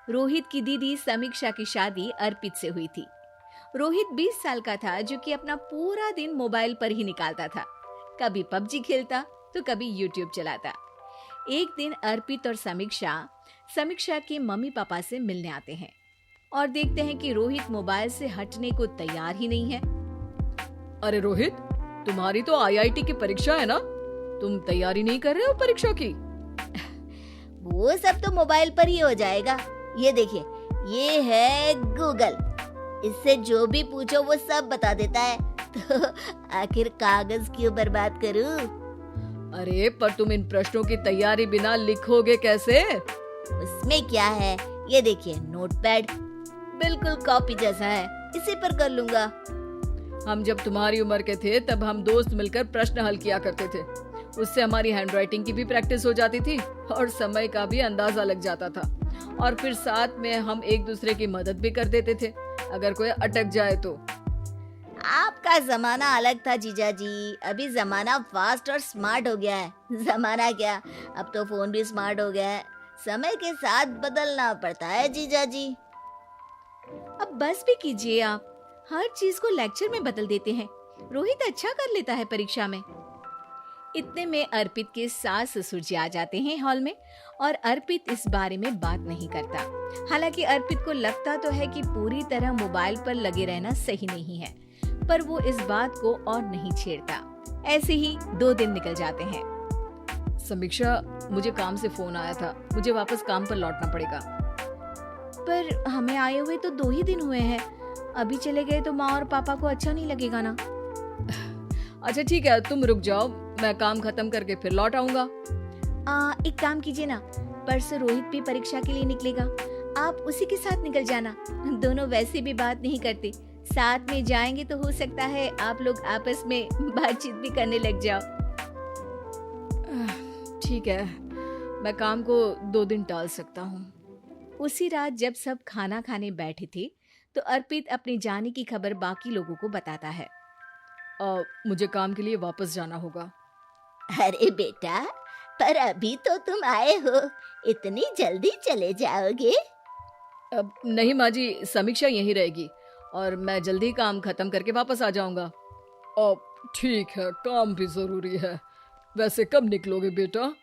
रोहित की दीदी समीक्षा की शादी अर्पित से हुई थी। रोहित 20 साल का था, जो कि अपना पूरा दिन मोबाइल पर ही निकालता था। कभी पबजी खेलता तो कभी यूट्यूब चलाता। एक दिन अर्पित और समीक्षा समीक्षा के मम्मी पापा से मिलने आते हैं और देखते हैं कि रोहित मोबाइल से हटने को तैयार ही नहीं है। अरे रोहित, तुम्हारी तो आईआईटी की परीक्षा है ना? तुम तैयारी नहीं कर रहे हो परीक्षा की? वो सब तो मोबाइल पर ही हो जाएगा। ये देखिए, ये है गूगल। इससे जो भी पूछो वो सब बता देता है। तो आखिर कागज क्यों बर्बाद करूं? अरे पर तुम इन प्रश्नों की तैयारी बिना लिखोगे कैसे? उसमें क्या है, ये देखिए नोटपैड, बिल्कुल कॉपी जैसा है, इसी पर कर लूंगा। हम जब तुम्हारी उम्र के थे तब हम दोस्त मिलकर प्रश्न हल किया करते थे। उससे हमारी हैंडराइटिंग की भी प्रैक्टिस हो जाती थी और समय का भी अंदाजा लग जाता था। और फिर साथ में हम एक दूसरे की मदद भी कर देते थे अगर कोई अटक जाए तो। आपका जमाना अलग था जीजा जी, अभी जमाना फास्ट और स्मार्ट हो गया है। जमाना क्या, अब तो फोन भी स्मार्ट हो गया है। समय के साथ बदलना पड़ता है जीजा जी। अब बस भी कीजिए, आप हर चीज को लेक्चर में बदल देते हैं। रोहित अच्छा कर लेता है परीक्षा में। इतने में अर्पित के सास ससुर जी आ जाते हैं हॉल में और अर्पित इस बारे में बात नहीं करता। हालांकि अर्पित को लगता तो है कि पूरी तरह मोबाइल पर लगे रहना सही नहीं है, पर वो इस बात को और नहीं छेड़ता। ऐसे ही 2 दिन निकल जाते हैं। समीक्षा, मुझे काम से फोन आया था, मुझे वापस काम पर लौटना पड़ेगा। पर हमें आए हुए तो 2 ही दिन हुए हैं, अभी चले गए तो माँ और पापा को अच्छा नहीं लगेगा ना। अच्छा ठीक है, तुम रुक जाओ, मैं काम खत्म करके फिर लौट आऊंगा। एक काम कीजिए ना, परसों रोहित भी परीक्षा के लिए निकलेगा, आप उसी के साथ निकल जाना। दोनों वैसे भी बात नहीं करते, साथ में जाएंगे तो हो सकता है आप लोग आपस में बातचीत भी करने लग जाओ। ठीक है, मैं काम को 2 दिन टाल सकता हूँ। उसी रात जब सब खाना खाने बैठे थे तो अर्पित अपने जाने की खबर बाकी लोगों को बताता है। मुझे काम के लिए वापस जाना होगा। अरे बेटा, पर अभी तो तुम आए हो, इतनी जल्दी चले जाओगे? नहीं माँ जी, समीक्षा यहीं रहेगी और मैं जल्दी काम खत्म करके वापस आ जाऊंगा। ठीक है, काम भी जरूरी है। वैसे कब निकलोगे बेटा?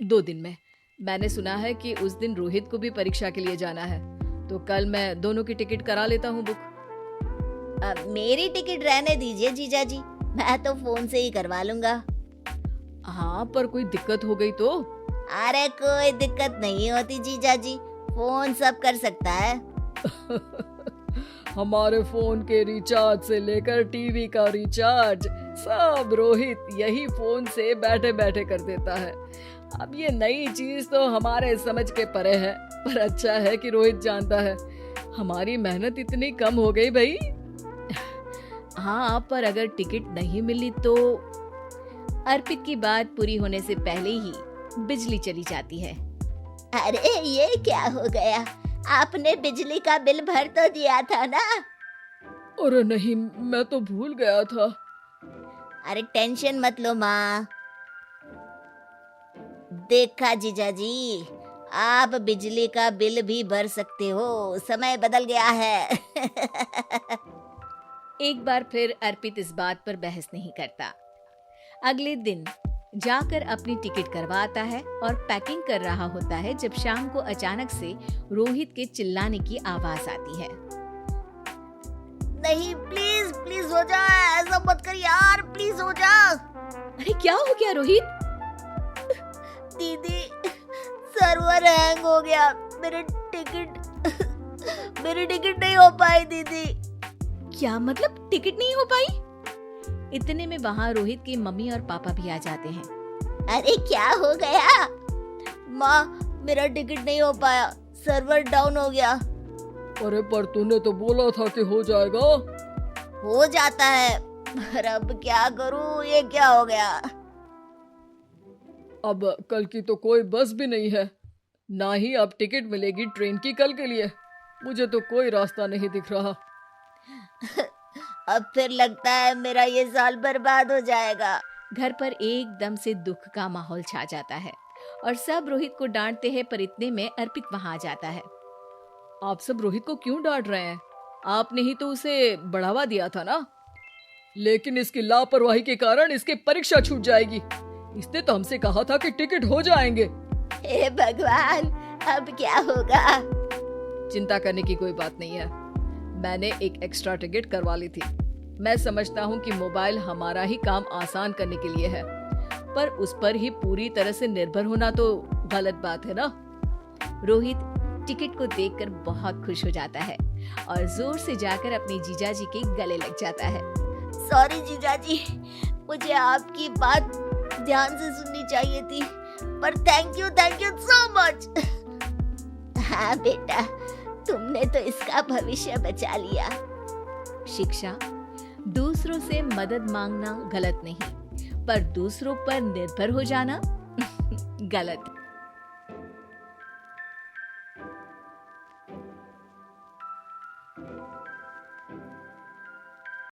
2 दिन में। मैंने सुना है कि उस दिन रोहित को भी परीक्षा के लिए जाना है, तो कल मैं दोनों की टिकट करा लेता हूँ बुक। मेरी टिकट रहने दीजिए जीजा जी, मैं तो फोन से ही करवा लूंगा। हाँ, पर कोई दिक्कत हो गई तो? अरे कोई दिक्कत नहीं होती जीजा जी, फोन सब कर सकता है। हमारे फोन के रिचार्ज से लेकर टीवी का रिचार्ज सब रोहित यही फोन से बैठे बैठे कर देता है। अब ये नई चीज तो हमारे समझ के परे है, पर अच्छा है कि रोहित जानता है। हमारी मेहनत इतनी कम हो गई भाई। हाँ, पर अगर टिकट नहीं मिली तो? अर्पित की बात पूरी होने से पहले ही बिजली चली जाती है। अरे ये क्या हो गया, आपने बिजली का बिल भर तो दिया था ना? अरे नहीं, मैं तो भूल गया था। अरे टेंशन मत लो माँ। देखा जीजा जी, आप बिजली का बिल भी भर सकते हो, समय बदल गया है। एक बार फिर अर्पित इस बात पर बहस नहीं करता। अगले दिन जाकर अपनी टिकट करवाता है और पैकिंग कर रहा होता है जब शाम को अचानक से रोहित के चिल्लाने की आवाज आती है। नहीं, प्लीज प्लीज हो जा, ऐसा मत कर यार, प्लीज हो जा। अरे क्या हो गया रोहित? दीदी, सर्वर हैंग हो गया, मेरी टिकट नहीं हो पाई दीदी। क्या मतलब टिकट नहीं हो पाई? इतने में वहाँ रोहित के मम्मी और पापा भी आ जाते हैं। अरे क्या हो गया? माँ, मेरा टिकट नहीं हो पाया, सर्वर डाउन हो गया। अरे पर तूने तो बोला था कि हो जाएगा। हो जाता है, पर अब क्या करूँ, ये क्या हो गया? अब कल की तो कोई बस भी नहीं है, ना ही अब टिकट मिलेगी ट्रेन की कल के लिए। मुझे तो कोई रास्ता नहीं दिख रहा। अब फिर लगता है मेरा ये साल बर्बाद हो जाएगा। घर पर एकदम से दुख का माहौल छा जाता है और सब रोहित को डांटते हैं, पर इतने में अर्पित वहां आ जाता है। आप सब रोहित को क्यों डांट रहे हैं? आपने ही तो उसे बढ़ावा दिया था ना। लेकिन इसकी लापरवाही के कारण इसकी परीक्षा छूट जाएगी। इसने तो हमसे कहा था कि टिकट हो जाएंगे। हे भगवान, अब क्या होगा? चिंता करने की कोई बात नहीं है। मैंने एक एक्स्ट्रा टिकट करवा ली थी। मैं समझता हूँ कि मोबाइल हमारा ही काम आसान करने के लिए है, पर उस पर ही पूरी तरह से निर्भर होना तो गलत बात है ना। रोहित टिकट को देखकर बहुत खुश हो जाता है और जोर से जाकर अपने जीजाजी के गले लग जाता है। सॉरी जीजाजी, मुझे आपकी बात ध्यान से सुननी चाहिए थी, पर थैंक यू सो मच। हाँ बेटा, तुमने तो इसका भविष्य बचा लिया। शिक्षा, दूसरों से मदद मांगना गलत नहीं, पर दूसरों पर निर्भर हो जाना गलत।